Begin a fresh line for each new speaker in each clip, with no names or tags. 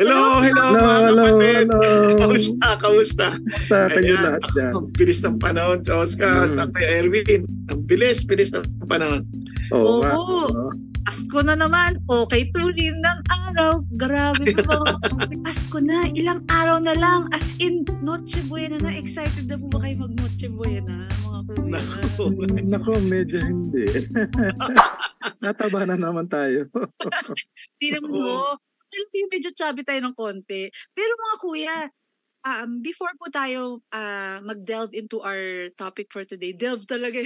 Hello,
Hello,
mga
hello,
kapatid.
hello.
Kamusta?
Kamusta kayo
Ayan,
lahat dyan?
ang bilis ng panahon, Oscar, Tatay Erwin. Ang bilis ng panahon.
Oo nga.
Oo. Pasko na naman. Okay, tuloy ng araw. Grabe po ba? Pasko na. Ilang araw na lang. As in, Noche Buena na. Excited na po ba kayo mag Noche Buena, mga kuya?
Nako, medyo hindi. Nataba na naman tayo.
Hindi naman ho. Medyo chubby tayo ng konti. Pero mga kuya, before po tayo mag-delve into our topic for today, delve talaga.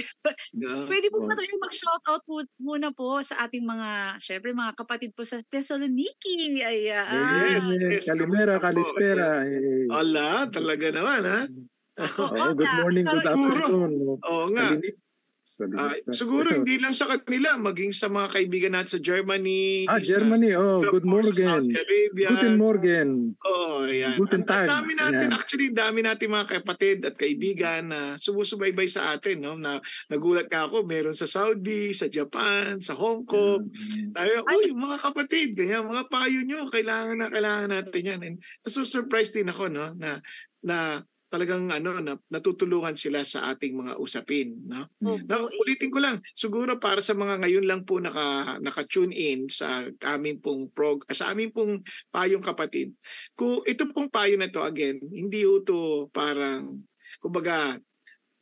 Pwede po ba tayo mag-shoutout muna po sa ating mga, syempre mga kapatid po sa Thessaloniki. Ayan.
Yes.
Kalimera, kalispera.
Ala, talaga naman, ha?
Good morning, good afternoon.
Oo nga. Siguro hindi lang sa kanila, maging sa mga kaibigan natin sa Germany.
Germany, good morning.
Saudi Arabia.
Guten Morgen.
Ayan.
Guten Tag.
Dami natin mga kapatid at kaibigan na sumusubaybay sa atin, no? Na nagulat ka ako, meron sa Saudi, sa Japan, sa Hong Kong. Tayo, mga kapatid, ganyan, mga payo nyo, kailangan natin yan. And nasusurprise din ako, no, na talagang natutulungan sila sa ating mga usapin, no? Ulitin ko lang, siguro para sa mga ngayon lang po naka-tune in sa aming pong payong kapatid. Kung ito pong payo na to, again, hindi ito parang kumbaga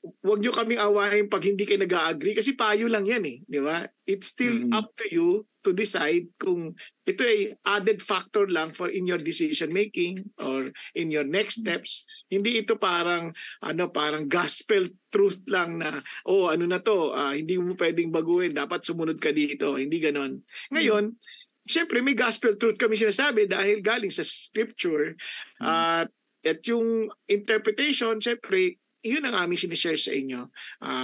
huwag nyo kaming awahin pag hindi kayo nag-agree kasi payo lang yan eh, di ba? It's still up to you to decide kung ito ay added factor lang for in your decision making or in your next steps. Hindi ito parang gospel truth lang na hindi mo pwedeng baguhin, dapat sumunod ka dito. Hindi ganon. Ngayon, siyempre may gospel truth kami sinasabi dahil galing sa scripture at yung interpretation, siyempre yun ang aming sinishare sa inyo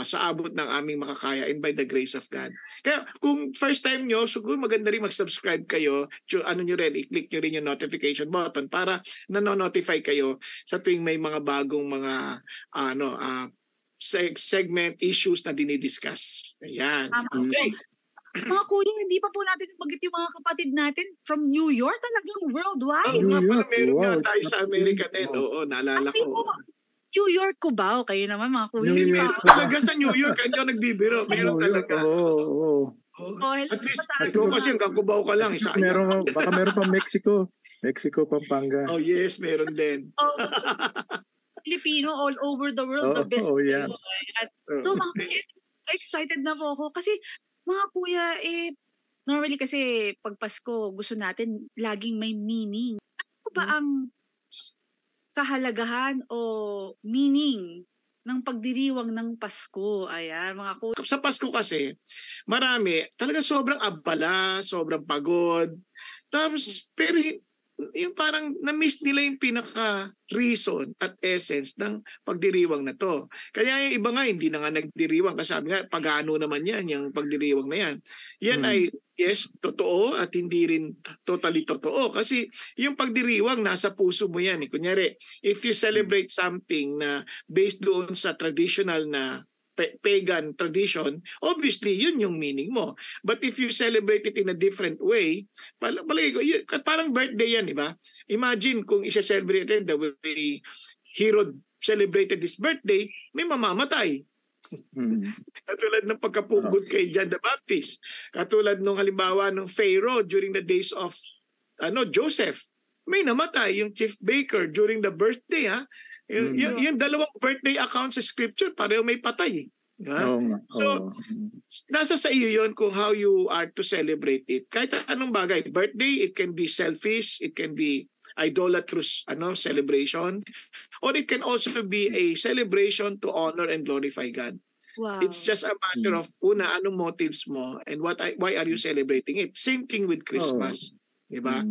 sa abot ng aming makakaya and by the grace of God. Kaya kung first time nyo, siguro maganda rin mag-subscribe kayo. I-click nyo rin yung notification button para nano-notify kayo sa tuwing may mga bagong mga segment issues na dinidiscuss. Ayan. Okay.
Mga kuya, hindi pa po natin bagit yung mga kapatid natin from New York, talagang worldwide.
Nga pala, meron nga tayo sa Amerika din. Oo, naalala ko.
New York, Cubao, kayo naman mga kuya.
Meron talaga sa New York, hindi ako nagbibiro. Meron talaga.
Oo.
At least, ikaw kasi hanggang Cubao ka lang.
Baka meron pa Mexico, Pampanga.
Oh yes, meron din.
Filipino all over the world, the best.
Yeah.
So mga kuya, excited na po ako kasi mga kuya, normally kasi pag Pasko, gusto natin laging may meaning. Ano ba ang kahalagahan o meaning ng pagdiriwang ng Pasko? Ayan, mga kuya.
Sa Pasko kasi, marami, talaga sobrang abala, sobrang pagod. Tapos, pero yung parang na-miss nila yung pinaka-reason at essence ng pagdiriwang na to. Kaya yung iba nga, hindi na nga nagdiriwang. Kasi sabi nga, pagano naman yan, yung pagdiriwang na yan. Yan ay, yes, totoo at hindi rin totally totoo. Kasi yung pagdiriwang, nasa puso mo yan. Kunyari, if you celebrate something na based doon sa traditional na pagan tradition, obviously yun yung meaning mo. But if you celebrate it in a different way, parang birthday yan, di ba? Imagine kung isa-celebrate it the way Herod celebrated his birthday, may mamamatay. Katulad ng pagkapugod kay John the Baptist. Katulad nung halimbawa ng Pharaoh during the days of Joseph. May namatay yung chief baker during the birthday, ha? Yung dalawang birthday account sa scripture, pareho may patay. So, nasa sa iyo yun kung how you are to celebrate it. Kahit anong bagay. Birthday, it can be selfish, it can be idolatrous celebration, or it can also be a celebration to honor and glorify God.
Wow.
It's just a matter of, anong motives mo and why are you celebrating it? Same thing with Christmas. Diba?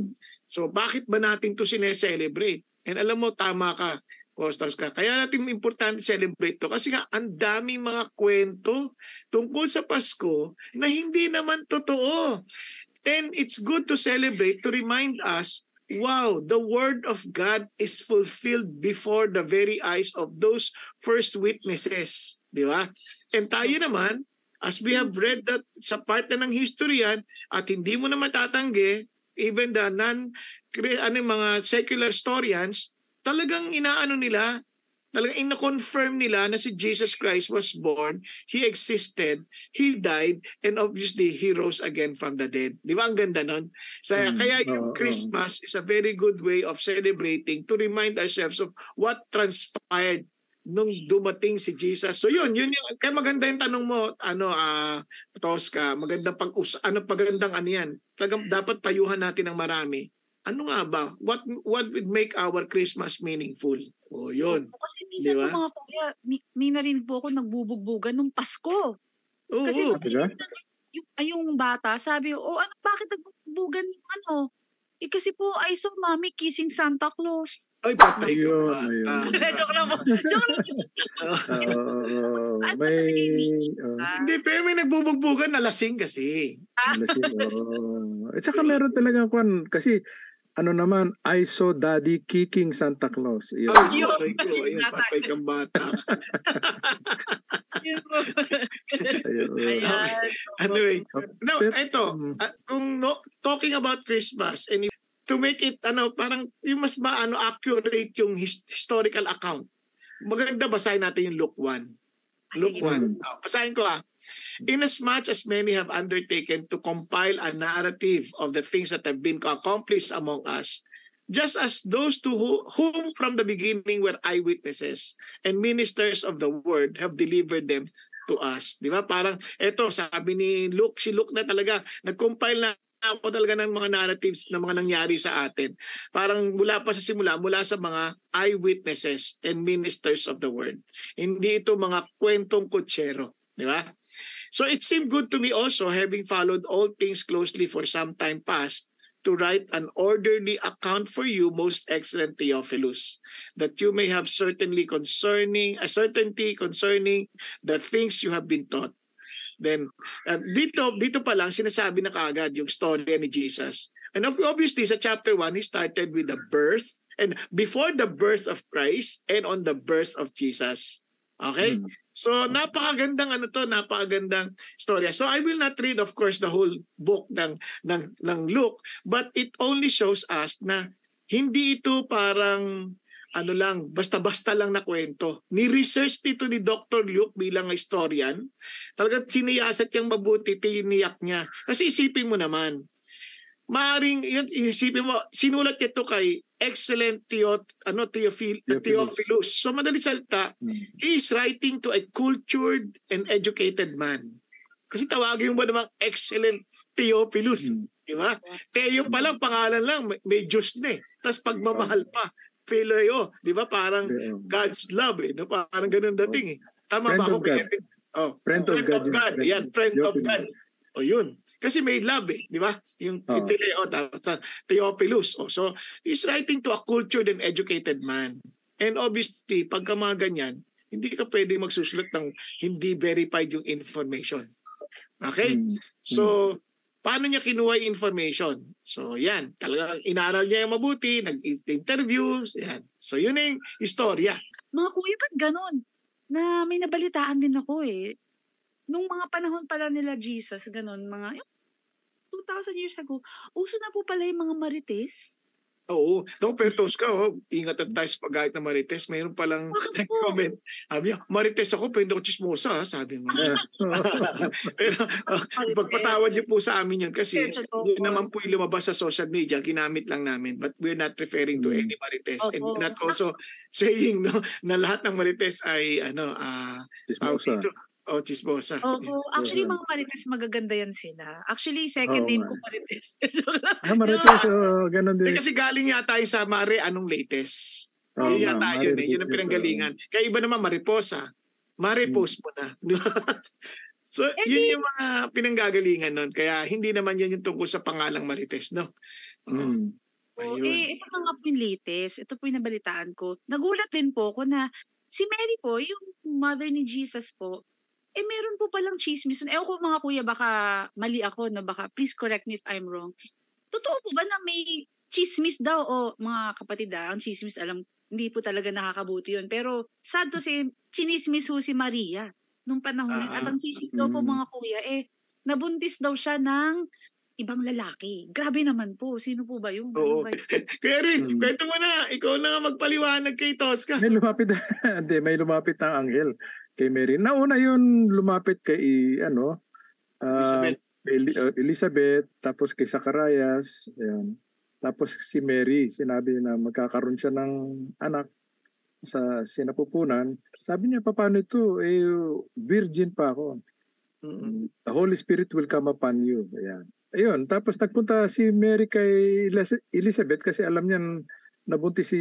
So, bakit ba natin to sineselebrate? And alam mo, tama ka. Kaya natin importante celebrate to kasi nga ang daming mga kwento tungkol sa Pasko na hindi naman totoo. And it's good to celebrate to remind us, wow, the word of God is fulfilled before the very eyes of those first witnesses. Di ba? And tayo naman, as we have read that sa part na ng history yan, at hindi mo na matatanggi, even the mga secular historians, talagang inaano nila, talagang ina-confirm nila na si Jesus Christ was born, He existed, He died, and obviously He rose again from the dead. Di ba ang ganda nun? Kaya yung Christmas is a very good way of celebrating to remind ourselves of what transpired nung dumating si Jesus. So yun yung kaya maganda yung tanong mo, Tosca, magandang pagandang yan. Talagang dapat payuhan natin ng marami. Ano nga ba? What would make our Christmas meaningful? O yun.
Kasi minsan
diba?
Mga kuya, may narinig po ako nagbubugbugan nung Pasko. Kasi yung bata, sabi, bakit nagbubugbugan yung kasi po, I saw mommy kissing Santa Claus.
Ay, patay ka bata.
Joke lang po.
Hindi, pero may nagbubugbugan na lasing kasi.
Lasing, At saka meron talaga kasi naman, I saw daddy kicking Santa Claus.
Ayun, patay kang bata. Anyway, talking about Christmas, and to make it, parang yung mas accurate yung historical account, maganda basahin natin yung Luke 1. Luke 1. Basahin ko Inasmuch as many have undertaken to compile a narrative of the things that have been accomplished among us, just as those to whom from the beginning were eyewitnesses and ministers of the word have delivered them to us. Di ba? Parang, sabi ni Luke, si Luke na talaga, nag-compile na ako talaga ng mga narratives na mga nangyari sa atin. Parang mula pa sa simula, mula sa mga eyewitnesses and ministers of the word. Hindi ito mga kwentong kutsero. Di ba? So it seemed good to me also, having followed all things closely for some time past, to write an orderly account for you, most excellent Theophilus, that you may have certainty concerning the things you have been taught. Then, dito pa lang, sinasabi na kaagad yung storya ni Jesus. And obviously, sa chapter 1, he started with the birth, and before the birth of Christ, and on the birth of Jesus. Okay? So napakagandang napakagandang storya. So I will not read of course the whole book ng Luke, but it only shows us na hindi ito parang basta-basta lang na kwento. Ni-research dito ni Dr. Luke bilang historian. Talagang siniyasat niyang mabuti, tiniyak niya. Kasi isipin mo naman, isipin mo, sinulat niya ito kay excellent Theophilus. So madali salita, he is writing to a cultured and educated man. Kasi tawagin mo ba namang excellent Theophilus, di ba? Theo pa lang, pangalan lang, may Diyos na Tapos pagmamahal pa, Phileo, di ba? Parang God's love no? Parang ganun dating Tama
friend
ba ako?
Friend of God.
Yan, friend of God. O yun. Kasi may love di ba? Yung Phileo, Theophilus. So, he's writing to a cultured and educated man. And obviously, pagka mga ganyan, hindi ka pwede magsusulat ng hindi verified yung information. Okay? So, paano niya kinuha yung information? So, yan. Talagang inaral niya yung mabuti, nag-interviews, yan. So, yun yung istorya.
Mga kuya, ba't ganon? Na may nabalitaan din ako nung mga panahon pala nila Jesus, ganun, mga 2,000 years ago, uso na po pala yung mga marites.
Oo. Pero Tosca, ingat at tayo sa pagkait ng marites. Mayroon palang nag-comment. Sabi niya, marites ako, pero hindi ako chismosa, sabi mo. Pero pagpatawad niyo po sa amin yun kasi yun naman po yung lumabas sa social media, ginamit lang namin. But we're not referring to any marites. And we're not also saying na lahat ng marites ay
chismosa.
Chismosa.
Actually, mga marites magaganda yan sila. Actually, second name ko marites.
Marites, ganun din.
Kasi galing yata tayo sa Mare, anong latest? Yun yata yun Yun ang pinanggalingan. Kaya iba naman Mariposa. Maripos mo na. So, yun yung mga pinanggagalingan nun. Kaya hindi naman yun yung tungkol sa pangalang Marites, no?
Ito na nga po yung latest. Ito po yung nabalitaan ko. Nagulat din po ako na si Mary po, yung mother ni Jesus po, meron po palang chismis. Ewan ko mga kuya, baka mali ako, no? Baka please correct me if I'm wrong. Totoo po ba na may chismis daw? O mga kapatid, ang chismis, alam, hindi po talaga nakakabuti yun. Pero sad to say, chinismis ho si Maria nung panahon. At ang chismis daw po mga kuya, nabuntis daw siya ng ibang lalaki. Grabe naman po. Sino po ba yun?
Oo.
Ano ba yun?
Kuya Erwin, kwento mo na. Ikaw na nga magpaliwanag kay Tosca.
May lumapit, hindi, may lumapit ng anghel kay Mary. Nauna yun lumapit kay,
Elizabeth.
Elizabeth, tapos kay Zacharias, ayan. Tapos si Mary, sinabi na magkakaroon siya ng anak sa sinapupunan. Sabi niya, paano ito? Virgin pa ako. The Holy Spirit will come upon you. Ayan. Ayun, tapos nagpunta si Mary kay Elizabeth kasi alam niya nabuntis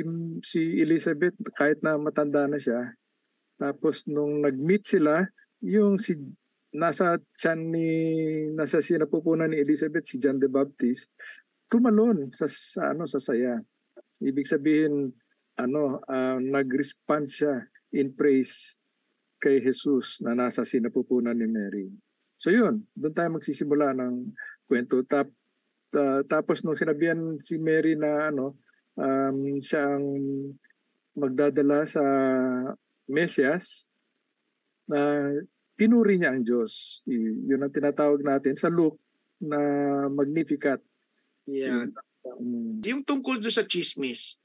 si Elizabeth kahit na matanda na siya. Tapos nung nag-meet sila, yung nasa sinapupunan ni Elizabeth si John the Baptist, tumalon sa saya. Ibig sabihin nag-respond siya in praise kay Jesus na nasa sinapupunan ni Mary. So yun, doon tayo magsisimula ng kwento. Tapos nung sinabihan si Mary na siya ang magdadala sa Mesias, pinuri niya ang Diyos. Yun ang tinatawag natin sa Luke na Magnificat.
Yeah. Yung tungkol doon sa chismis,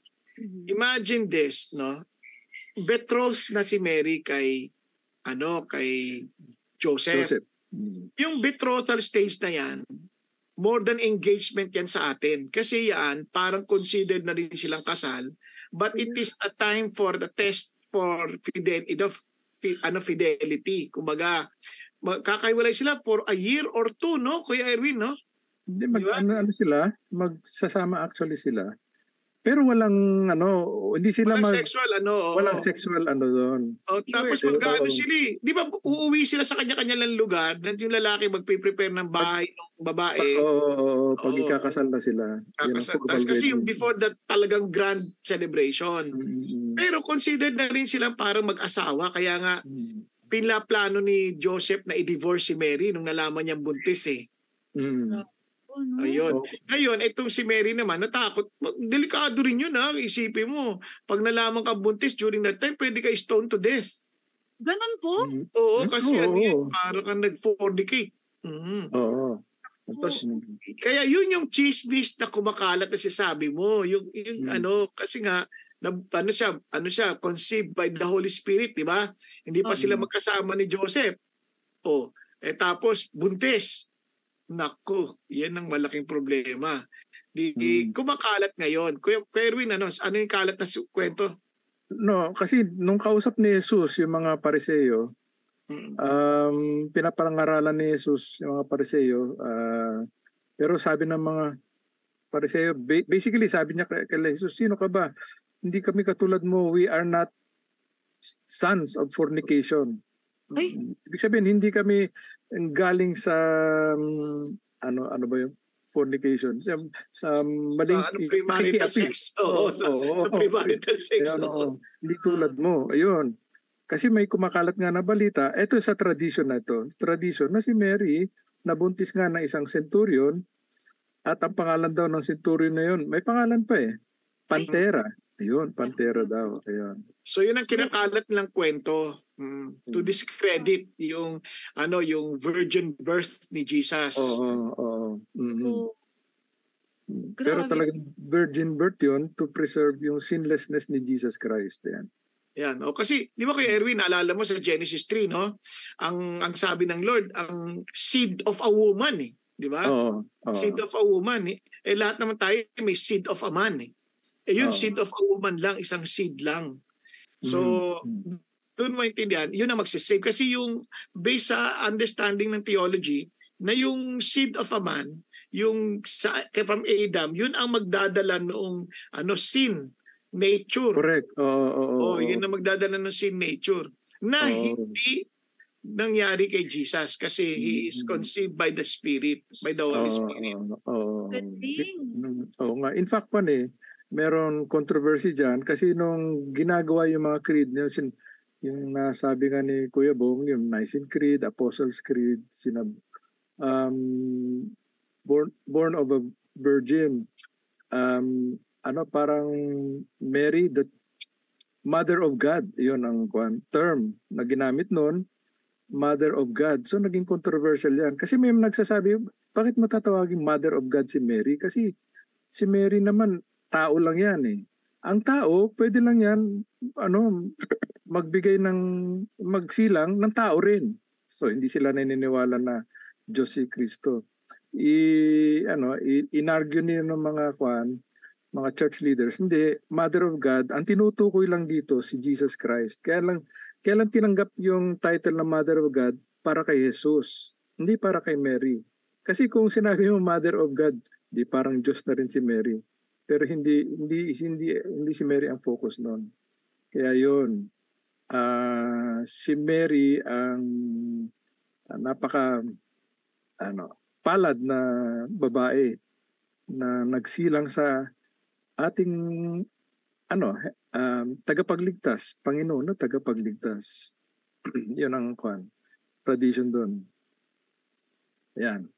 imagine this, no? Betrothed na si Mary kay Joseph. Yung betrothal stage na yan, more than engagement yan sa atin. Kasi yan, parang considered na rin silang kasal. But it is a time for the test for fidelity. Kumbaga, kakaiwalay sila for a year or two, no? Kuya Erwin, no?
Hindi, sila, magsasama actually sila. Pero walang hindi sila
walang sexual
walang sexual doon.
Tapos magkaano sila, di ba uuwi sila sa kanya-kanya lang lugar, at yung lalaki magpe-prepare ng bahay ng babae.
Pag ikakasal na sila.
Kasi yung before that talagang grand celebration. Pero considered na rin silang parang mag-asawa, kaya nga pinaplano ni Joseph na i-divorce si Mary nung nalaman niyang buntis eh. Ayun. Ngayon, itong si Mary naman, natakot. Delikado rin yun ha. Isipin mo, pag nalaman ka buntis during that time, pwede ka stone to death.
Ganon po?
Oo, kasi parang kang nag-fornicate. Kaya yun yung chismis na kumakalat na sinasabi mo. Yung kasi nga, siya, conceived by the Holy Spirit, di ba? Hindi pa sila magkasama ni Joseph. Tapos, buntis. Naku, yan ang malaking problema. Kumakalat ngayon. Kuya Erwin, ano yung kalat na kwento?
No, kasi nung kausap ni Jesus yung mga Pariseo, pinaparangaralan ni Jesus yung mga Pariseo, pero sabi ng mga Pariseo, basically sabi niya kay Jesus, sino ka ba? Hindi kami katulad mo, we are not sons of fornication. Ibig sabihin, hindi kami galing sa ano ba yung fornication, sa maling
premarital sex. Sa premarital sex.
Hindi tulad mo. Ayun. Kasi may kumakalat nga na balita, ito sa tradition na ito. Tradition na si Mary nabuntis nga ng isang centurion, at ang pangalan daw ng centurion na yun, may pangalan pa Pantera. Ayun, Pantera daw. Ayun.
So yun ang kinakalat nilang kwento. To discredit yung virgin birth ni Jesus.
Pero talagang virgin birth yun to preserve yung sinlessness ni Jesus Christ.
Yan. Kasi di ba kay Erwin, naalala mo sa Genesis 3, no? Ang sabi ng Lord, ang seed of a woman, di ba? Seed of a woman, lahat naman tayo may seed of a man, yun, seed of a woman lang, isang seed lang. So, doon maintindihan, yun ang magsisave. Kasi yung based sa understanding ng theology, na yung seed of a man, yung from Adam, yun ang magdadala noong sin nature.
Correct.
Yun ang magdadala ng sin nature. Na hindi nangyari kay Jesus kasi he is conceived by the Spirit, by the Holy Spirit.
In fact, meron controversy dyan kasi nung ginagawa yung mga creed, yung nasabi nga ni Kuya Bong, yung Nicene Creed, Apostles' Creed, born of a virgin, parang Mary, the Mother of God, yun ang term na ginamit noon, Mother of God. So naging controversial yan. Kasi may nagsasabi, bakit matatawaging Mother of God si Mary? Kasi si Mary naman, tao lang yan eh. Ang tao, pwede lang yan, magsilang ng tao rin. So, hindi sila naniniwala na Diyos si Kristo. Inargue niyo ng mga church leaders, hindi, Mother of God, ang tinutukoy lang dito si Jesus Christ. Kaya lang tinanggap yung title na Mother of God para kay Jesus, hindi para kay Mary. Kasi kung sinabi mo Mother of God, di parang Diyos na rin si Mary. Pero hindi si Mary ang focus noon. Kaya yun, si Mary ang napaka palad na babae na nagsilang sa ating tagapagligtas, Panginoon na tagapagligtas. Yun ang tradition doon. Yan.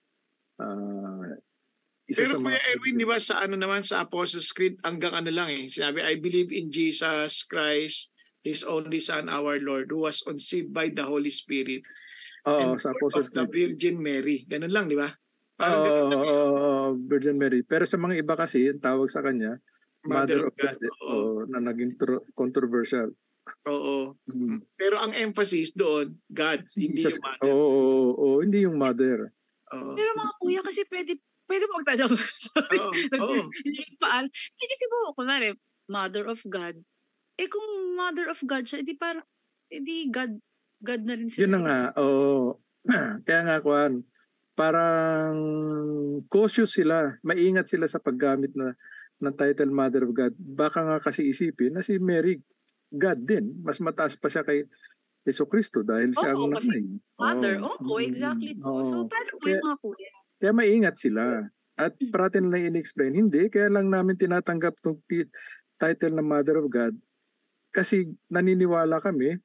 Pero Kuya Erwin, di ba sa sa Apostles' Creed hanggang lang sinabi, I believe in Jesus Christ, His only Son, our Lord, who was conceived by the Holy Spirit.
Oo,
and
sa
birth
Apostles'
of the
Creed.
Virgin Mary. Ganun lang, di ba?
Virgin Mary. Pero sa mga iba kasi, ang tawag sa kanya, Mother of God. Na naging controversial.
Oo. Pero ang emphasis doon, God, hindi yung Mother.
Hindi yung Mother.
Pero mga kuya, kasi pwede magtanong. Sorry. Hindi kasi po, kunwari, Mother of God. Kung Mother of God siya, hindi God na rin sila.
Yun na nga, kaya nga parang cautious sila, maingat sila sa paggamit ng title Mother of God. Baka nga kasi isipin na si Mary, God din. Mas mataas pa siya kay Jesucristo dahil siya ang nanay.
Mother, exactly po. So, paano po yung mga kuya?
Kaya maingat sila. At parati na in-explain, hindi. Kaya lang namin tinatanggap itong title na Mother of God kasi naniniwala kami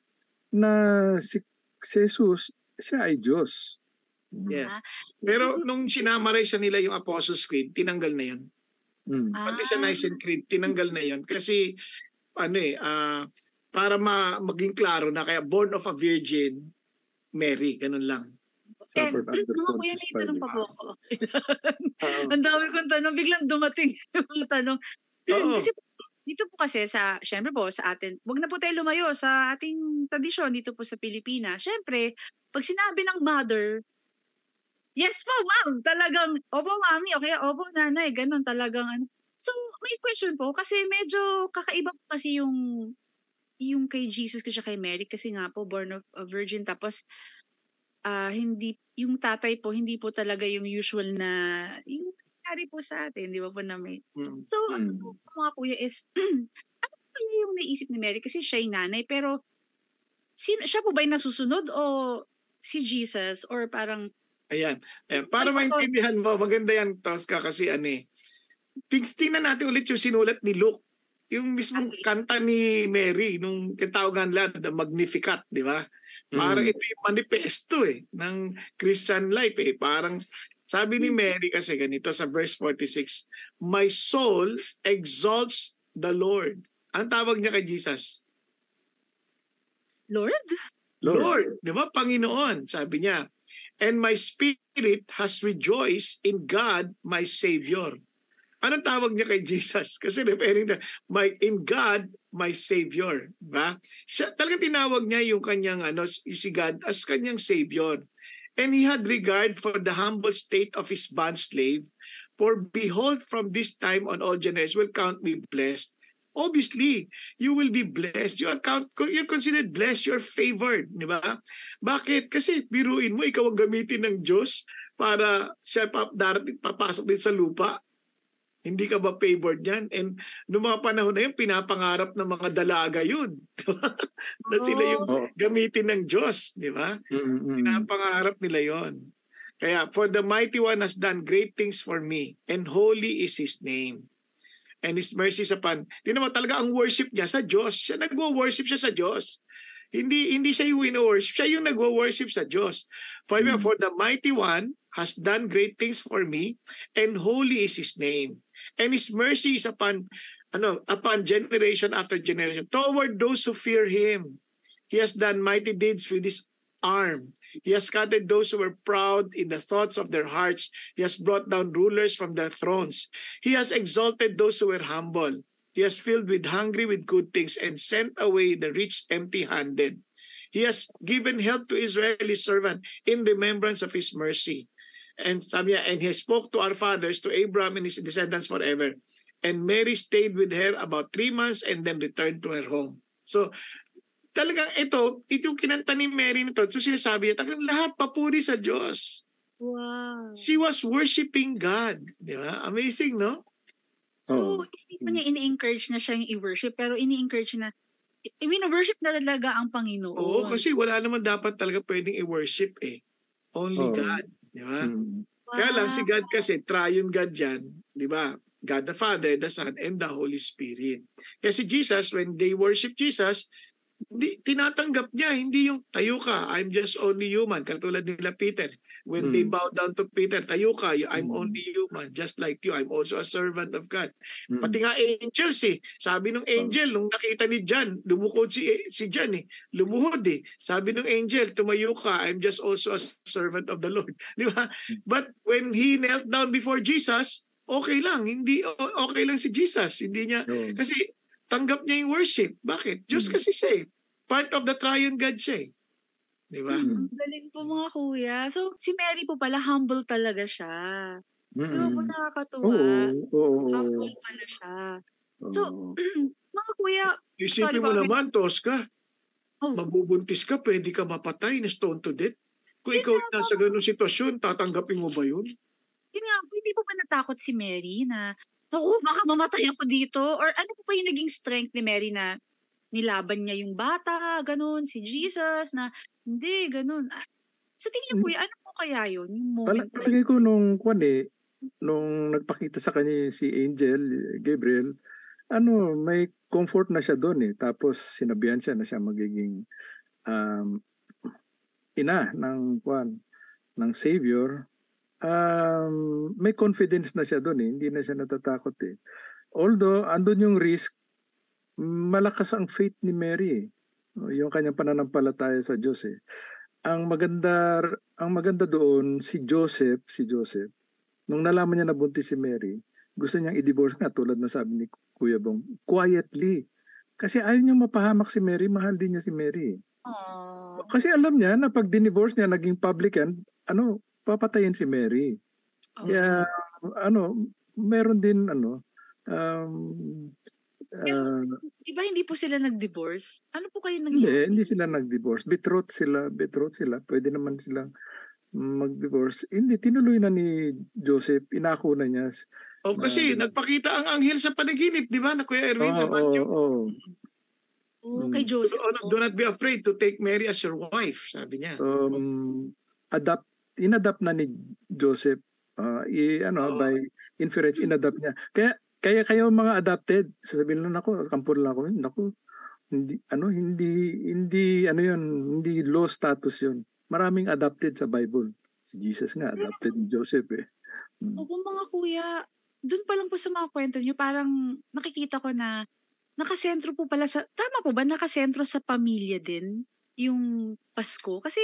na si Jesus, siya ay Diyos.
Yes. Pero nung sinamarize nila yung Apostles' Creed, tinanggal na yun. Pati sa Nicene Creed, tinanggal na yun. Kasi, para maging klaro na kaya born of a virgin, Mary, ganun lang.
Mga kuya, may tanong pa po ako. Ang dami kong tanong, biglang dumating yung mga tanong. Kasi dito po kasi syempre po sa atin, wag na po tayo lumayo sa ating tradisyon dito po sa Pilipinas. Syempre, pag sinabi ng mother, yes po, ma'am, talagang, opo, mami, o kaya, opo, nanay, ganun talagang. So, may question po, kasi medyo kakaiba po kasi yung kay Jesus kasi kay Mary, kasi nga po, born of a virgin, tapos, hindi, yung tatay po, hindi po talaga yung usual na, yung nangyari po sa atin, di ba po na may. So, ano po mga kuya is, ano po yung naisip ni Mary? Kasi siya yung nanay, pero, siya po ba yung nasusunod o si Jesus? Or parang,
Ayan. Para maintindihan mo, maganda yan, Tosca, kasi tingnan natin ulit yung sinulat ni Luke. Yung mismong kanta ni Mary, nung tatawagan nila, the Magnificat, di ba? Parang ito yung manifesto ng Christian life. Parang sabi ni Mary kasi ganito sa verse 46, my soul exalts the Lord. Ang tawag niya kay Jesus?
Lord?
Di ba? Panginoon, sabi niya. And my spirit has rejoiced in God, my Savior. Anong tawag niya kay Jesus? Kasi referring to, in God, my Savior. Diba? Siya, talagang tinawag niya yung kanyang si God as kanyang Savior. And he had regard for the humble state of his bondslave. For behold, from this time on all generations will count me blessed. Obviously, you will be blessed. You're considered blessed. You're favored. Di ba? Bakit? Kasi biruin mo, ikaw ang gamitin ng Diyos para siya papasok din sa lupa. Hindi ka ba favored yan? And noong mga panahon na yun, pinapangarap ng mga dalaga yun. Na sila yung gamitin ng Diyos. Di ba? Pinapangarap nila yon. Kaya, for the mighty one has done great things for me, and holy is his name. And his mercy sa Tingnan mo talaga ang worship niya sa Diyos. Siya nagwo-worship siya sa Diyos. Hindi siya yung wino-worship. Siya yung nagwo-worship sa Diyos. For the mighty one has done great things for me, and holy is his name. And his mercy is upon generation after generation toward those who fear him. He has done mighty deeds with his arm. He has scattered those who were proud in the thoughts of their hearts. He has brought down rulers from their thrones. He has exalted those who were humble. He has filled with hungry with good things and sent away the rich empty-handed. He has given help to Israel's servant in remembrance of his mercy. And sabi niya, and he spoke to our fathers, to Abraham and his descendants forever. And Mary stayed with her about 3 months and then returned to her home. So, talagang ito yung kinanta ni Mary nito. So sinasabi niya, talagang lahat papuri sa Diyos.
Wow.
She was worshiping God. Di ba? Amazing, no?
So, hindi pa niya ini-encourage na siya yung i-worship, pero ini-encourage na, worship na talaga ang Panginoon.
Oo, kasi wala naman dapat talaga pwedeng i-worship eh. Only God. Di ba?
Wow.
Kaya lang si God kasi, triune God yan. Di ba? God the Father, the Son, and the Holy Spirit. Kaya si Jesus, when they worship Jesus, tinatanggap niya, hindi yung tayo ka, I'm just only human, katulad nila Peter. When they bow down to Peter, tayo ka, I'm only human, just like you, I'm also a servant of God. Pati nga angels sabi ng angel, nung nakita ni John, lumukod si John lumuhod Sabi ng angel, tumayo ka, I'm just also a servant of the Lord. Di ba? But when he knelt down before Jesus, okay lang, okay lang si Jesus, hindi niya, kasi tanggap niya yung worship. Bakit? Diyos kasi siya part of the triune God siya Di ba?
Ang galing po mga kuya. So, si Mary po pala, humble talaga siya. Diba po nakakatuwa? Humble pala siya. So, mga kuya,
isipin mo naman, Tosca, mabubuntis ka, pwede ka mapatay na stone to death. Kung ikaw nasa ganung sitwasyon, tatanggapin mo ba yun?
Yun nga, hindi po ba natakot si Mary na, baka mamatay ako dito? Or ano po ba yung naging strength ni Mary na nilaban niya yung bata, ganun, si Jesus, na hindi, ganun. Sa tingin niyo po, ano po kaya yun? Yung moment
palagay ko nung nagpakita sa kanya si Angel, Gabriel, may comfort na siya doon Tapos sinabihan siya na siya magiging ina ng Savior. May confidence na siya doon hindi na siya natatakot Although andun yung risk, malakas ang faith ni Mary yung kanyang pananampalataya sa Diyos Ang maganda doon si Joseph nung nalaman niya na buntis si Mary, gusto niyang i-divorce nga tulad na sabi ni Kuya Bong, quietly. Kasi ayaw niyang mapahamak si Mary, mahal din niya si Mary. Kasi alam niya na pag dinivorce niya, naging public yan, papatayin si Mary. Kaya meron din
diba hindi po sila nag-divorce? Ano po kayo nangyari?
Hindi sila nag-divorce. Betrothed sila. Pwede naman silang mag-divorce. Hindi, tinuloy na ni Joseph. Inako na niya.
Kasi nagpakita ang anghel sa panaginip, di ba? Na Kuya Erwin sa Matthew.
Kay Joseph.
Do not be afraid to take Mary as your wife, sabi niya.
Inadapt na ni Joseph. By inference, inadapt niya. Kaya kayo mga adopted, sasabihin lang kampur lang ako. Hindi low status yun. Maraming adopted sa Bible. Si Jesus nga, adopted ni Joseph
Opo mga kuya, dun pa lang po sa mga kwento niyo, parang nakikita ko na nakasentro po pala tama po ba, nakasentro sa pamilya din yung Pasko? Kasi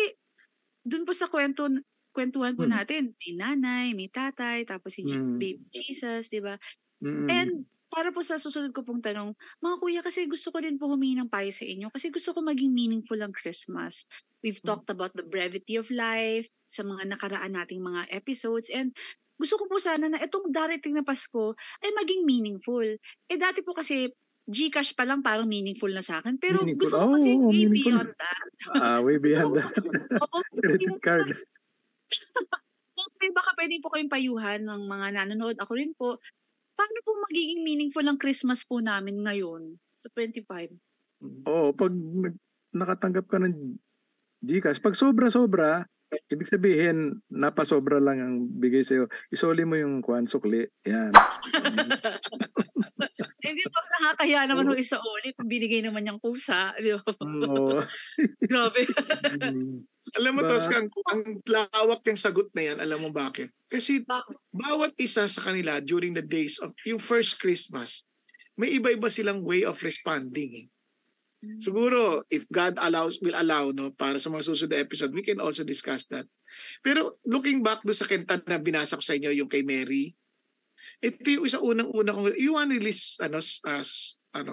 dun po sa kwentuhan po natin, may nanay, may tatay, tapos si baby Jesus, di ba? And para po sa susunod ko pong tanong, mga kuya, kasi gusto ko din po humingi ng payo sa inyo kasi gusto ko maging meaningful ang Christmas. We've talked about the brevity of life sa mga nakaraan nating mga episodes, and gusto ko po sana na itong darating na Pasko ay maging meaningful. Dati po kasi GCash pa lang parang meaningful na sa akin, pero gusto ko kasi way beyond that.
Way beyond that. Credit card.
Baka pwede po kayong payuhan ng mga nanonood. Ako rin po. Paano po magiging meaningful ang Christmas po namin ngayon sa 25?
Pag nakatanggap ka ng GCash, pag sobra-sobra, ibig sabihin, napasobra lang ang bigay sa'yo. Isoli mo yung sukli. Yan.
Hindi po, nakakaya naman yung isa ulit. Binigay naman niyang kusa. Di ba? Grabe.
Alam mo, Tosca, ang lawak ng sagot na yan, alam mo bakit? Kasi bawat isa sa kanila during the days of yung first Christmas, may iba-iba silang way of responding. Siguro, if God will allow, no, para sa mga susunod na episode, we can also discuss that. Pero looking back do sa kanta na binasa ko sa inyo, yung kay Mary, ito yung isa unang-una kong, you want to really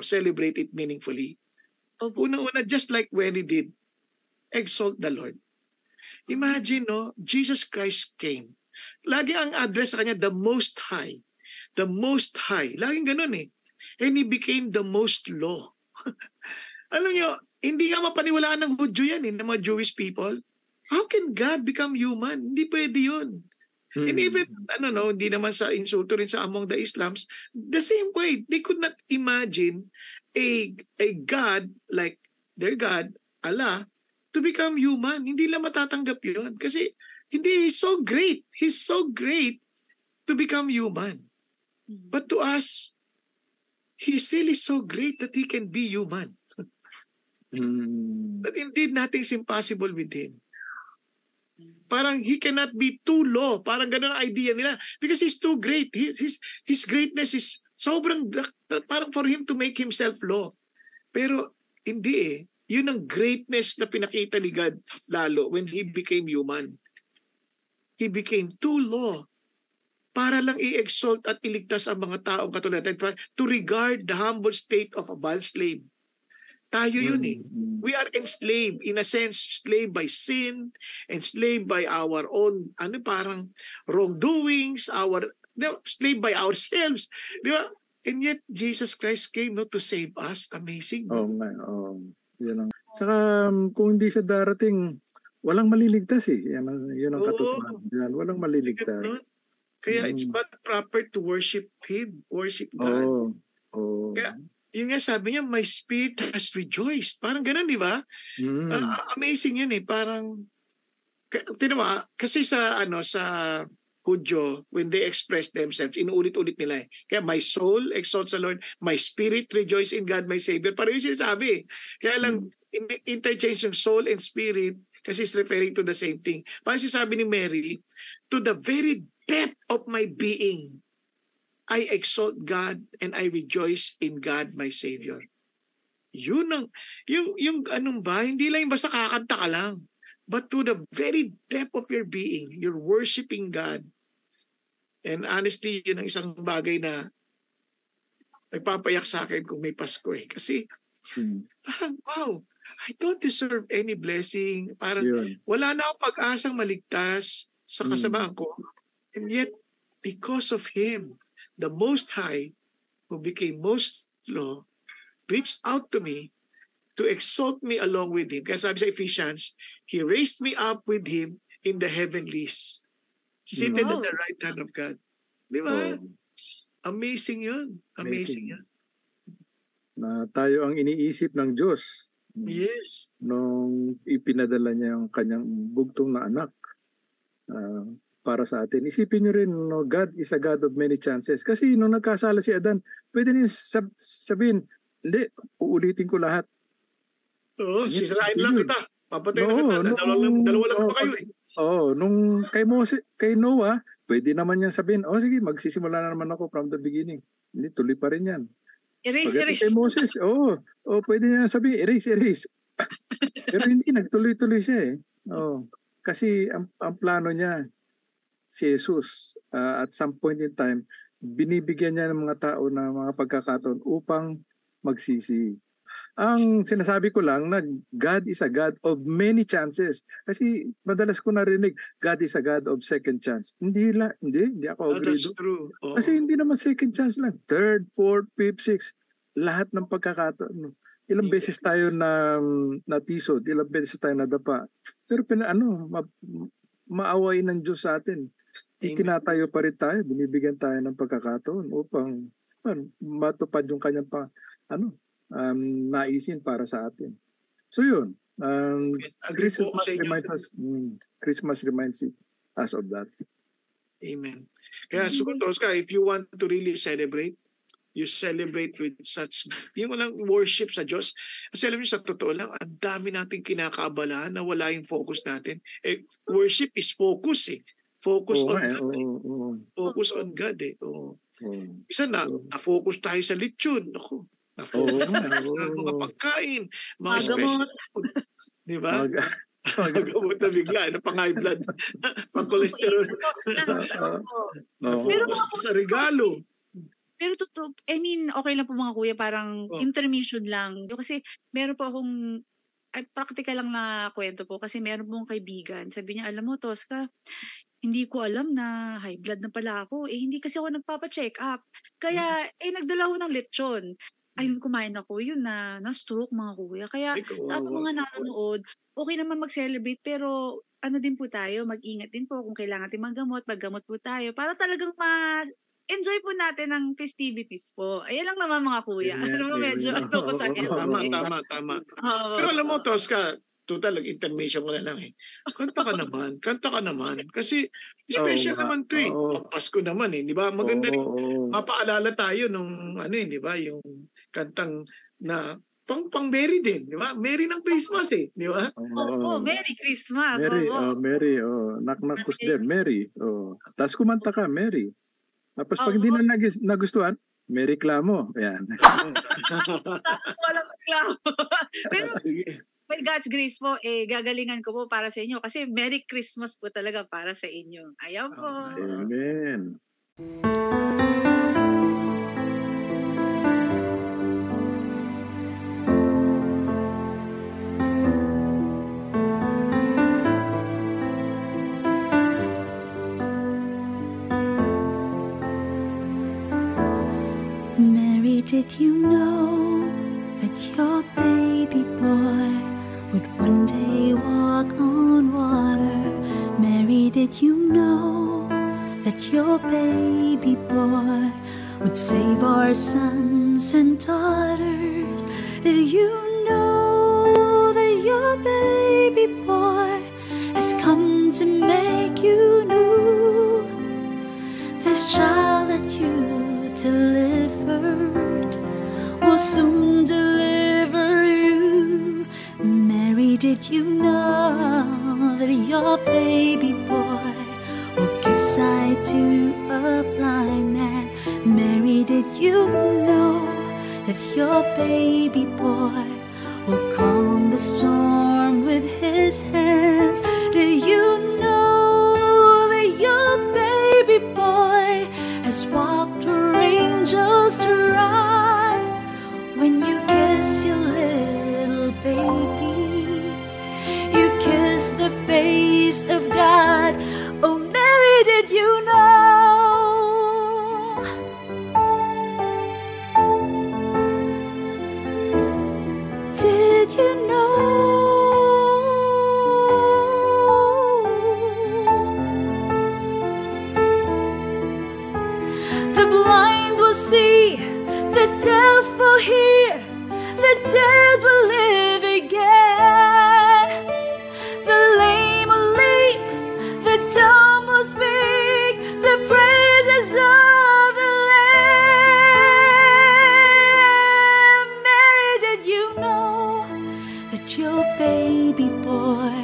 celebrate it meaningfully.
Opo.
Unang-una, just like when he did, exalt the Lord. Imagine, no, Jesus Christ came. Lagi ang address sa kanya, the Most High. The Most High. Laging ganun eh. And he became the most low. Alam nyo, hindi nga mapaniwalaan ng Hudyo yan, ng mga Jewish people. How can God become human? Hindi pwede yun. And even, hindi naman sa insulto rin sa among the Islams, the same way, they could not imagine a God like their God, Allah, to become human. Hindi lang matatanggap yun. Kasi, he's so great. He's so great to become human. But to us, he's really so great that he can be human. But indeed, nothing's impossible with him. Parang he cannot be too low. Parang ganun ang idea nila. Because he's too great. His greatness is sobrang, parang for him to make himself low. Pero hindi eh. Yun ang greatness na pinakita ni God lalo when he became human. He became too low para lang i-exalt at iligtas ang mga taong katulad natin, to regard the humble state of a bond slave. Tayo yun eh. We are enslaved, in a sense, enslaved by sin, enslaved by our own, parang wrongdoings, enslaved by ourselves. Di ba? And yet, Jesus Christ came to save us. Amazing.
Yun ang. Tsaka, kung hindi siya darating, walang maliligtas eh. Yun ang katotohanan. Walang maliligtas.
Kaya it's but proper to worship Him, worship God. Kaya, yun nga sabi niya, my spirit has rejoiced. Parang ganun, di ba? Amazing yun eh. Parang, tinawa, kasi sa Hudyo, when they express themselves, inuulit-ulit nila eh. Kaya my soul exalts the Lord, my spirit rejoice in God, my Savior. Parang yung sinasabi eh. Kaya lang, interchange yung soul and spirit kasi it's referring to the same thing. Parang sinasabi ni Mary, to the very depth of my being, I exalt God and I rejoice in God my Savior. Yun ang, yung anong ba, hindi lang basta kakanta ka lang, but to the very depth of your being, you're worshiping God. And honestly, yun ang isang bagay na nagpapayak sa akin kung may Pasko eh. Kasi parang, wow, I don't deserve any blessing. Parang wala na akong pag-asang maligtas sa kasamaan ko. And yet, because of Him, the Most High, who became most low, reached out to me to exalt me along with Him. Kaya sabi sa Ephesians, He raised me up with Him in the heavenlies, seated at the right hand of God. Di ba? Amazing yun. Amazing yun.
Na tayo ang iniisip ng Diyos.
Yes.
Nung ipinadala niya ang kanyang bugtong na anak para sa atin. Isipin niyo rin, God is a God of many chances. Kasi nung nagkasala si Adan, pwede niya sabihin, hindi, uulitin ko lahat.
Oo, sisirain lang kita. Papatay na kita. Dalawa lang pa kayo eh.
Nung kay Noah, pwede naman niya sabihin, sige, magsisimula na naman ako from the beginning. Hindi, tuloy pa rin yan.
Erase.
Kay Moses, pwede niya sabihin, erase. Pero hindi, nagtuloy-tuloy siya eh. Kasi ang plano niya, si Jesus, at some point in time, binibigyan niya ng mga tao na mga pagkakataon upang magsisi. Ang sinasabi ko lang na God is a God of many chances. Kasi madalas ko narinig, God is a God of second chance. Hindi ako agree.
That's true.
Kasi hindi naman second chance lang. Third, fourth, fifth, sixth, lahat ng pagkakataon. Ilang beses tayo na natisod, ilang beses tayo nadapa. Pero maaway ng Diyos sa atin. Tinatayo pa rin tayo, binibigyan tayo ng pagkakataon upang matupad yung kanyang naisin para sa atin. So yun, Christmas reminds us of that.
Amen. Kaya Oscar, if you want to really celebrate, you celebrate with such, yung walang worship sa Diyos. Kasi alam niyo, sa totoo lang, ang dami nating kinakaabalahan na wala yung focus natin. Worship is focus eh. Focus on God. Focus on God eh. Isa na-focus tayo sa lechon. Ako,
Oo
na-focus
nga,
sa mga
oo.
pagkain, mga
Mga
special
gamot.
food, 'di ba?
Mag
Nagamot na bigla, pang-high blood, pang-cholesterol,
Opo.
Oo.
Pero
na-focus
mga
ka
kuya
sa regalo.
pero totoo I mean, okey lang po mga kuya parang
Oh,
intermission lang. Yung kasi meron po akong praktikal lang na kuwento po kasi meron pong kaibigan sabi niya, "Alam mo Tosca, hindi ko alam na high blood na pala ako, eh, hindi kasi ako nagpapa-check-up.
mm,
Kaya, nagdala ako ng lechon."
mm.
Ayun, kumain ako, yun na-stroke mga kuya. Kaya
Ay,
sa ating
kawawa.
mga nanonood, okey naman mag-celebrate pero ano din po tayo, mag-ingat din po kung kailangan natin maggamot po tayo para talagang enjoy po natin ang festivities po. Ayan lang naman mga kuya.
Amen,
Alam mo medyo
amen.
ano ko sa health,
Tama,
eh.
tama, tama. Pero
Oo.
alam mo, Tosca, total nag-intermission ko na lang, eh. Kanta ka naman. Kasi
Oo
special
nga,
naman 'to, eh.
oo.
Pampasko naman, eh, 'di ba? Maganda
Oo,
rin
oo.
mapaalala tayo nung ano, eh, 'di ba, yung kantang na pang-Merry din, 'di ba? Merry ng Christmas, eh, 'di ba?
Opo,
Oo.
Merry Christmas,
Mary,
opo.
Mary, knock knock who's there? Mary, Tapos kumanta ka, Mary. Tapos pag hindi
Opo.
na nagustuhan, may reklamo. Ayan.
Tapos walang reklamo. Pero
Sige.
by God's grace po, gagalingan ko po para sa inyo kasi Merry Christmas po talaga para sa inyo. Ayan po.
Amen.
Mary, did you know that your baby boy would one day walk on water? Mary, did you know that your baby boy would save our sons and daughters? Did you know that your baby boy has come to make you new? This child that you delivered will soon deliver you. Mary, did you know that your baby boy will give sight to a blind man? Mary, did you know that your baby boy will calm the storm with his hands? Did you know that your baby boy has walked where angels trod? When you kiss your little baby, you kiss the face of God. Oh, Mary, did you know? Did you know? The blind will see, the deaf will hear, the dead will live again. The lame will leap, the dumb will speak, the praises of the Lamb. Mary, did you know that your baby boy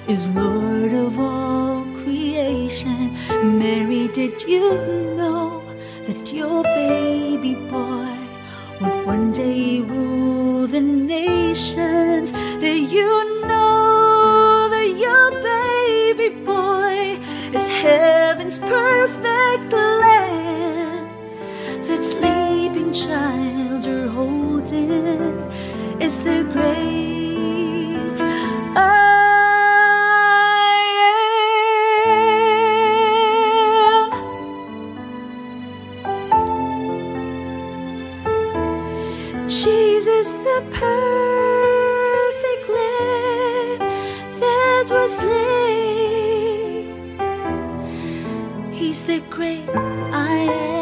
is Lord of all creation? Mary, did you know that your baby boy would one day rule the nations? Did you know that your baby boy is heaven's perfect lamb? That sleeping child you're holding is the great I am. Jesus, the perfect lamb that was slain. He's the great I am.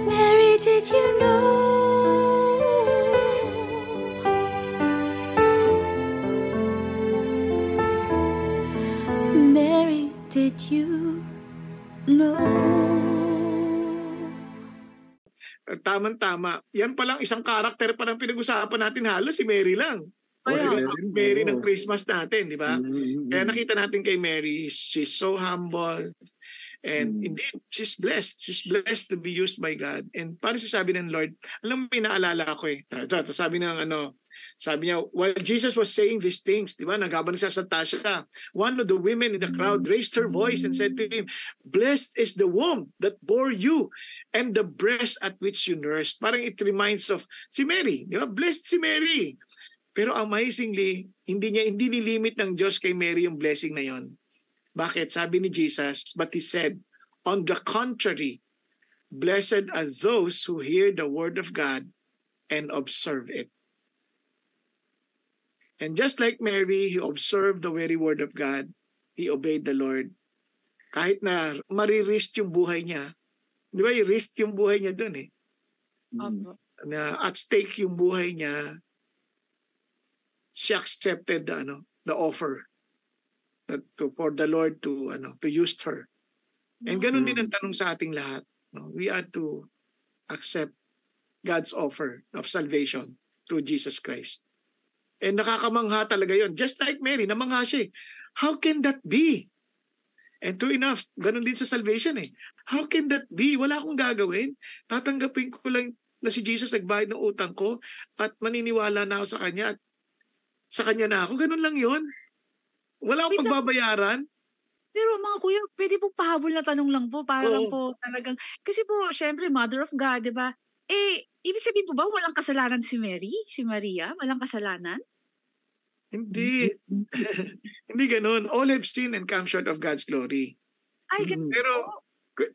Mary, did you know? Mary, did you know?
Tamang-tama. Yan palang isang karakter pa lang pinag-usapan natin halos si Mary lang.
Oh, si
Kaya,
Mary,
Mary ng
oo.
Christmas natin, di ba? Kaya
Mm.
nakita natin kay Mary, she's so humble. And indeed, she's blessed. She's blessed to be used by God. And parang sabi ng Lord, alam mo, pinaalala ko eh. Ito, sabi niya, while Jesus was saying these things, di ba, habang nagsasalita siya, one of the women in the crowd raised her voice and said to him, "Blessed is the womb that bore you and the breast at which you nursed." Parang it reminds of si Mary. Di ba? Blessed si Mary. Pero amazingly, hindi nilimit ng Diyos kay Mary yung blessing na yon. Bakit? Sabi ni Jesus, but he said, on the contrary, blessed are those who hear the word of God and observe it. And just like Mary, he observed the very word of God. He obeyed the Lord. Kahit na maririsk yung buhay niya. Di ba, i-risk yung buhay niya dun eh. Na at stake yung buhay niya, she accepted the offer for the Lord to use her. And ganun din ang tanong sa ating lahat. No? We are to accept God's offer of salvation through Jesus Christ. And nakakamangha talaga yon. Just like Mary, namangha siya. How can that be? And true enough, ganun din sa salvation eh. How can that be? Wala akong gagawin. Tatanggapin ko lang na si Jesus nagbayad ng utang ko at maniniwala na ako sa Kanya at sa Kanya na ako. Ganun lang yon. Wala akong pagbabayaran.
Pero mga kuya, pwede po pahabol na tanong lang po. Para lang po talagang, kasi po, syempre, Mother of God, di ba? Ibig sabihin po ba, walang kasalanan si Mary? Si Maria? Walang kasalanan?
Hindi. Hindi ganun. All have sinned and come short of God's glory.
Ay, ganun.
Pero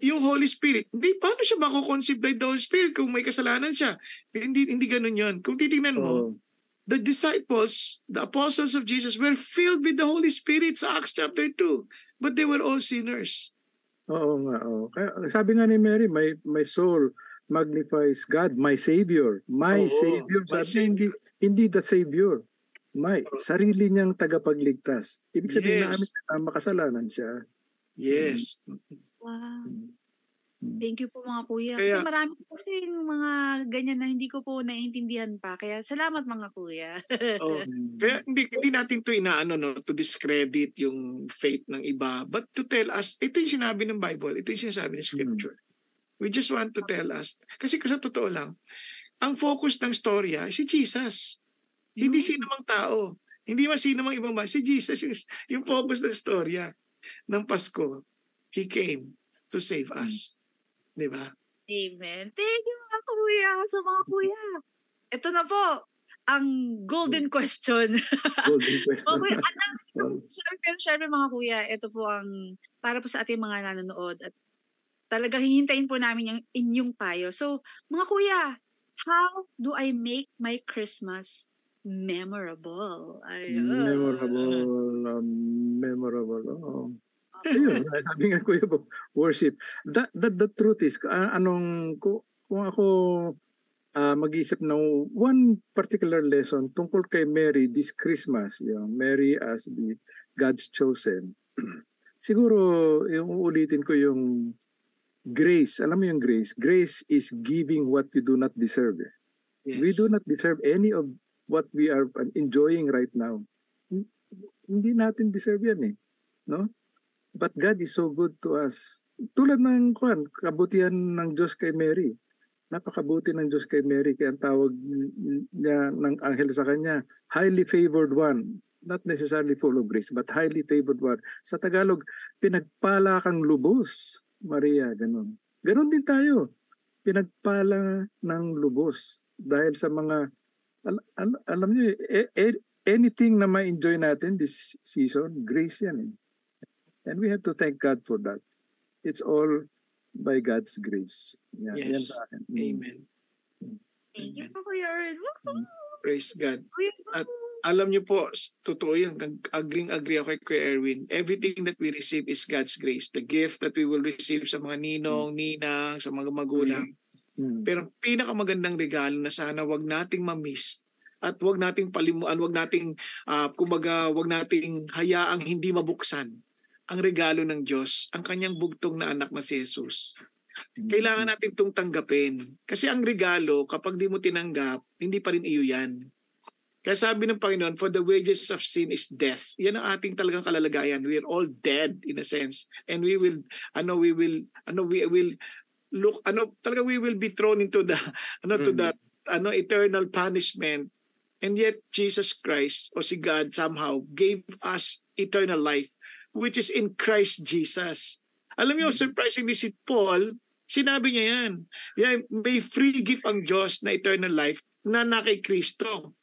yung Holy Spirit, paano siya mako-conceive by the Holy Spirit kung may kasalanan siya? Hindi ganun yun. Kung titingnan mo, the disciples, the apostles of Jesus were filled with the Holy Spirit sa Acts chapter 2. But they were all sinners.
Oo nga. Kaya, sabi nga ni Mary, my soul magnifies God, my Savior. My Savior. Sabi hindi the Savior. Sarili niyang tagapagligtas. Ibig sabihin na makasalanan siya.
Yes.
Wow. Thank you po mga kuya. Kasi marami kasi mga ganyan na hindi ko po naiintindihan pa. Kaya salamat mga kuya.
Kaya hindi natin to to discredit yung faith ng iba. But to tell us, ito yung sinabi ng Bible, ito yung sinasabi ng Scripture. We just want to tell us. Kasi sa totoo lang, ang focus ng storya si Jesus. Hindi sino mang tao. Hindi sino mang ibang ba. Si Jesus yung focus ng storya ng Pasko. He came to save us. Diba?
Amen. Thank you mga kuya. So mga kuya, ito na po ang golden question.
Golden question.
Okay, syempre mga kuya, ito po ang para po sa ating mga nanonood at talagang hihintayin po namin yung inyong payo. So mga kuya, how do I make my Christmas memorable?
Memorable. Ayun, sabi nga kuya po, worship. The truth is, kung ako mag-isip ng one particular lesson tungkol kay Mary this Christmas, Mary as the God's chosen, siguro yung uulitin ko yung grace. Alam mo yung grace? Grace is giving what you do not deserve. Yes. We do not deserve any of what we are enjoying right now. Hindi natin deserve yan eh. No? But God is so good to us. Tulad ng kabutihan ng Diyos kay Mary. Napakabuti ng Diyos kay Mary. Kaya ang tawag niya ng anghel sa kanya, highly favored one. Not necessarily full of grace, but highly favored one. Sa Tagalog, pinagpala kang lubos, Maria. Ganon. Ganon din tayo. Pinagpala ng lubos. Dahil sa mga, alam niyo, anything na ma-enjoy natin this season, grace yan eh. And we have to thank God for that. It's all by God's grace.
Yan, yes. Amen.
Thank you po, Kuya Erwin.
Praise God. At alam niyo po, totoo yan. Agree ako kay Kuya Erwin. Everything that we receive is God's grace. The gift that we will receive sa mga ninong, ninang, sa mga magulang. Pero pinakamagandang regalo na sana wag nating ma-miss at wag nating palimuan, wag nating wag nating hayaang hindi mabuksan ang regalo ng Diyos, ang kanyang bugtong na anak na si Jesus. Kailangan natin itong tanggapin. Kasi ang regalo, kapag di mo tinanggap, hindi pa rin iyo yan. Kaya sabi ng Panginoon, for the wages of sin is death. Yan ang ating talagang kalalagayan. We are all dead in a sense. And we will be thrown into the eternal punishment. And yet Jesus Christ o si God somehow gave us eternal life, which is in Christ Jesus. Alam niyo, surprisingly si Paul, sinabi niya yan. May free gift ang Diyos na eternal life na kay Kristo.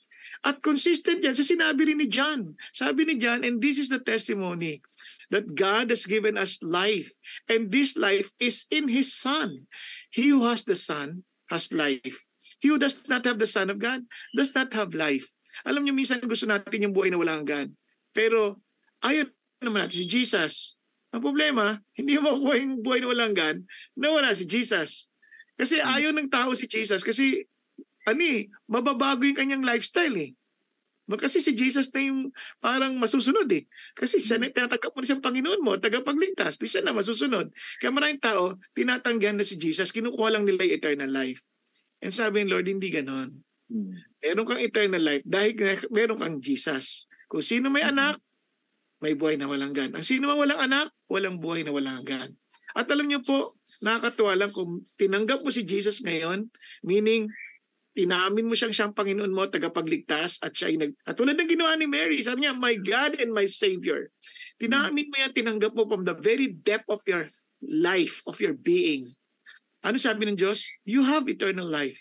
At consistent yan sa sinabi rin ni John. Sabi ni John, and this is the testimony that God has given us life. And this life is in His Son. He who has the Son has life. He who does not have the Son of God does not have life. Alam niyo, minsan gusto natin yung buhay na walang hanggan. Pero ayaw naman natin si Jesus. Ang problema, hindi mo makukuha yung buhay na walang hanggan na wala si Jesus. Kasi ayaw ng tao si Jesus kasi mababago yung kanyang lifestyle eh. Kasi si Jesus na yung parang masusunod eh. Kasi siya na tinatanggap mo na siyang Panginoon mo, tagapagligtas, di siya na masusunod. Kaya maraming tao, tinatanggihan na si Jesus, kinukuha lang nila yung eternal life. And sabi ng Lord, hindi ganon. Meron kang eternal life dahil meron kang Jesus. Kung sino may anak, may buhay na walang hanggan. Ang sino mang walang anak, walang buhay na walang hanggan. At alam niyo po, nakakatuwa lang kung tinanggap mo si Jesus ngayon, meaning tinamin mo siyang Panginoon mo, tagapagligtas, at siya at tulad ng ginawa ni Mary, sabi niya, my God and my Savior. Tinamin mo yan, tinanggap mo from the very depth of your life, of your being. Ano sabi ng Diyos? You have eternal life.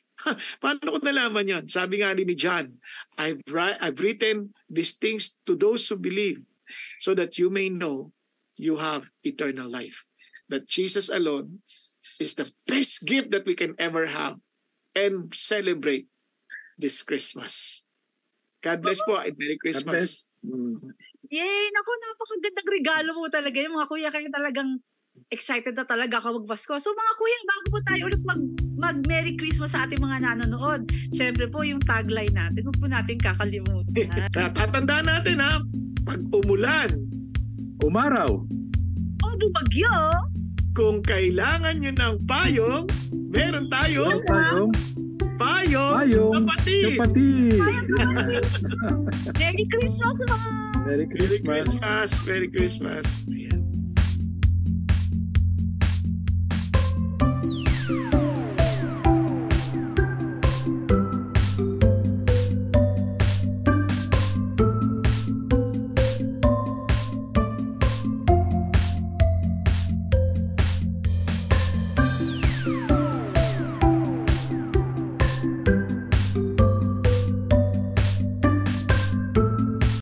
Paano ko nalaman yan? Sabi nga ni John, I've written these things to those who believe so that you may know you have eternal life. That Jesus alone is the best gift that we can ever have and celebrate this Christmas. God bless po and Merry Christmas.
Yay! Naku, napakagandang regalo mo talaga. Yung mga kuya, kayo talagang excited na talaga ako magbasko. So mga kuya, bago po tayo ulit mag-Merry Christmas sa ating mga nanonood, syempre po yung tagline natin, huwag po natin kakalimutan.
Tatandaan natin ha, pag umulan,
umaraw,
o bumagyo,
kung kailangan nyo ng payong, meron tayong payong kapatid.
Merry Christmas!
Merry Christmas.
Merry Christmas.